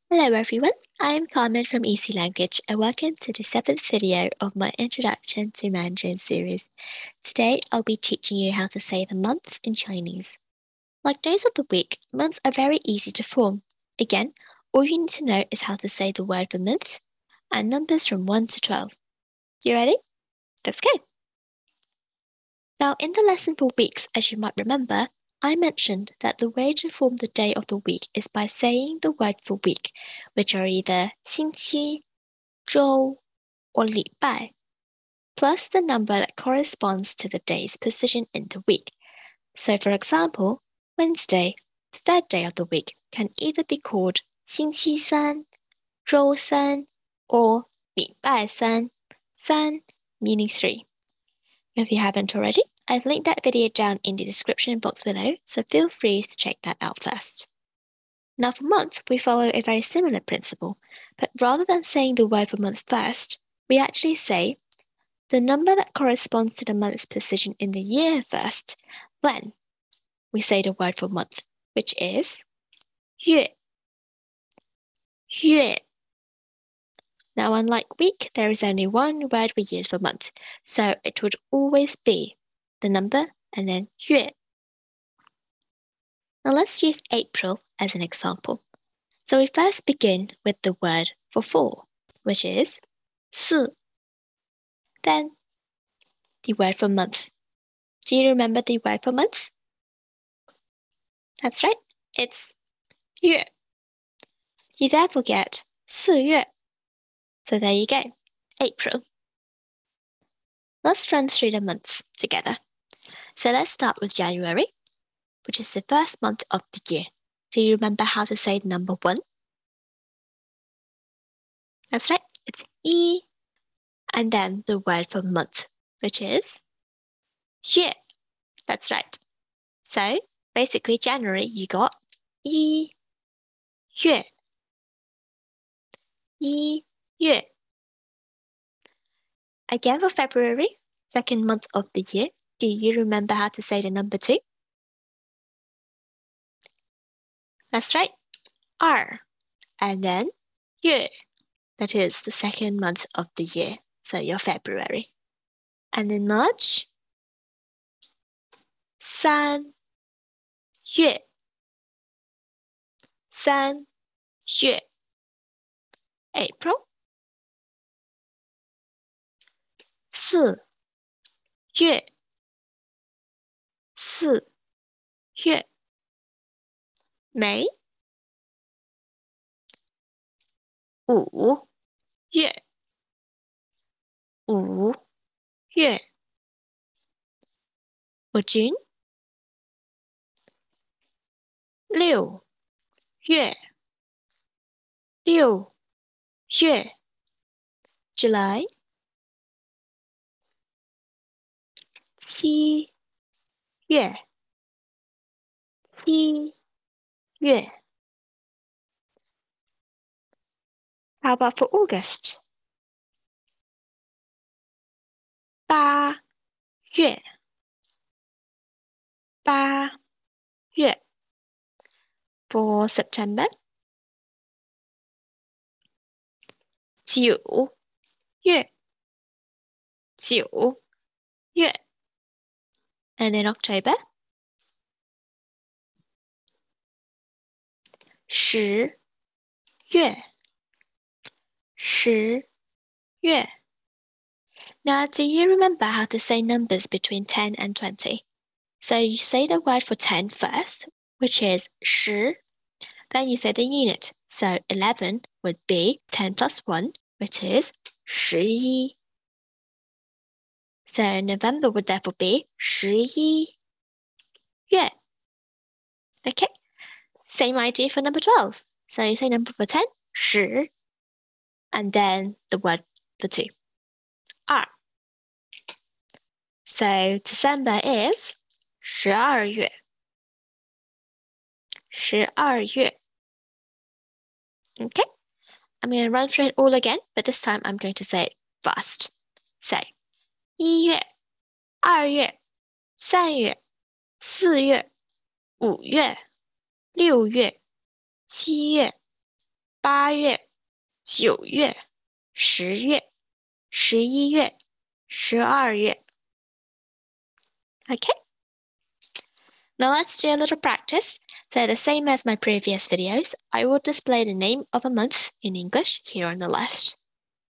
Hello everyone, I am Carmen from Easy Language and welcome to the 7th video of my introduction to Mandarin series. Today I'll be teaching you how to say the months in Chinese. Like days of the week, months are very easy to form. Again, all you need to know is how to say the word for month and numbers from 1 to 12. You ready? Let's go! Now in the lesson for weeks, as you might remember, I mentioned that the way to form the day of the week is by saying the word for week, which are either 星期, 周, or 礼拜, plus the number that corresponds to the day's position in the week. So for example, Wednesday, the third day of the week, can either be called 星期三, 周三, or 礼拜三, 三 meaning 3. If you haven't already, I've linked that video down in the description box below, so feel free to check that out first. Now for month, we follow a very similar principle, but rather than saying the word for month first, we actually say the number that corresponds to the month's position in the year first, then we say the word for month, which is 月, 月. Now unlike week, there is only one word we use for month, so it would always be the number and then 月. Now let's use April as an example. So we first begin with the word for 4, which is 4. Then the word for month. Do you remember the word for month? That's right, it's 月. You therefore get 4月. So there you go, April. Let's run through the months together. So let's start with January, which is the first month of the year. Do you remember how to say the number 1? That's right, it's 一. And then the word for month, which is 月. That's right. So basically January, you got 一月. 一月. Again for February, second month of the year, do you remember how to say the number 2? That's right, 二. And then 月, that is the second month of the year, so your February. And in March, 三月. 三月. April, 四月. 四月. May, 五月. 五月. For June, 六月. 六月. July, 七月. 七月. How about for August? 八月. 八月. For September, 九月. 九月. And in October, 十月. 十月. Now, do you remember how to say numbers between 10 and 20? So you say the word for 10 first, which is 十. Then you say the unit. So 11 would be 10 plus 1, which is 十一. So November would therefore be 十一月. Okay, same idea for number 12. So you say number for 10, 十, and then the word for 2, 二. So December is 十二月. 十二月. Okay, I'm going to run through it all again, but this time I'm going to say it fast. So 一月, 二月, 三月, 四月, 五月, 六月, 七月, 8月、9月、10月、11月、12月. Okay. Now let's do a little practice. So the same as my previous videos, I will display the name of a month in English here on the left.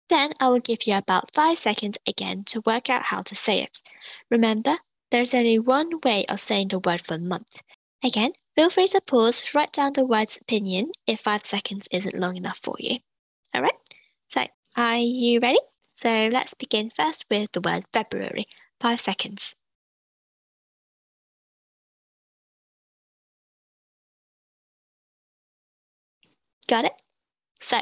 Then I will give you about 5 seconds again to work out how to say it. Remember, there's only one way of saying the word for month. Again, feel free to pause, write down the word's opinion if 5 seconds isn't long enough for you. Alright, so are you ready? So let's begin first with the word February. 5 seconds. Got it? So,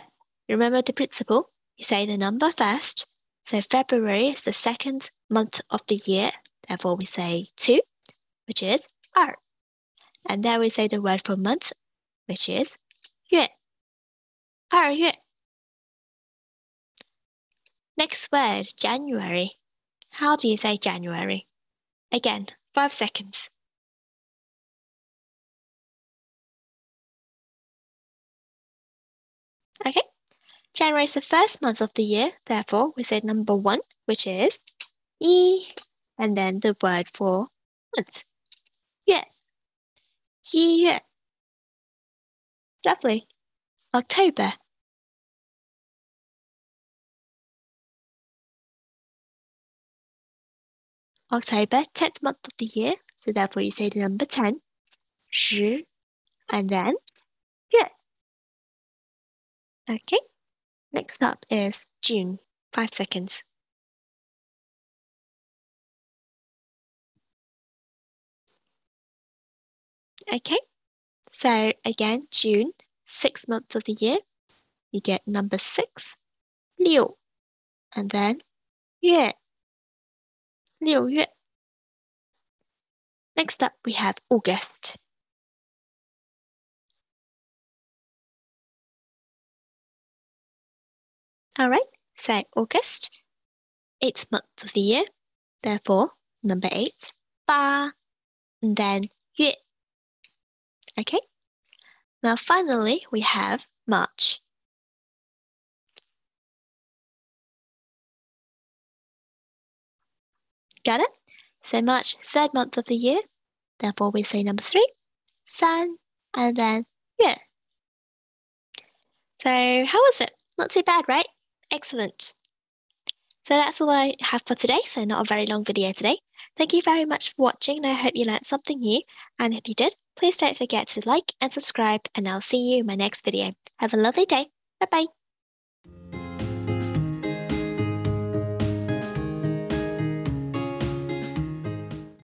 remember the principle. You say the number first. So February is the second month of the year. Therefore, we say 2, which is 2. And then we say the word for month, which is 月. 2月. Next word, January. How do you say January? Again, 5 seconds. Okay. January is the first month of the year. Therefore, we say number 1, which is 1. And then the word for month. 月. 1月. Lovely. October. October, 10th month of the year. So therefore you say the number 10. 10. And then 月. Okay. Next up is June. 5 seconds. Okay. So again, June, 6th month of the year. You get number 6. 6. And then 月. 6月. Next up, we have August. Alright, so August, 8th month of the year. Therefore, number 8. 8. And then 月. Okay. Now finally, we have March. Got it? So March, 3rd month of the year. Therefore, we say number 3. 3. And then 月. So how was it? Not too bad, right? Excellent. So that's all I have for today, so not a very long video today. Thank you very much for watching, and I hope you learned something new. And if you did, please don't forget to like and subscribe, and I'll see you in my next video. Have a lovely day. Bye-bye.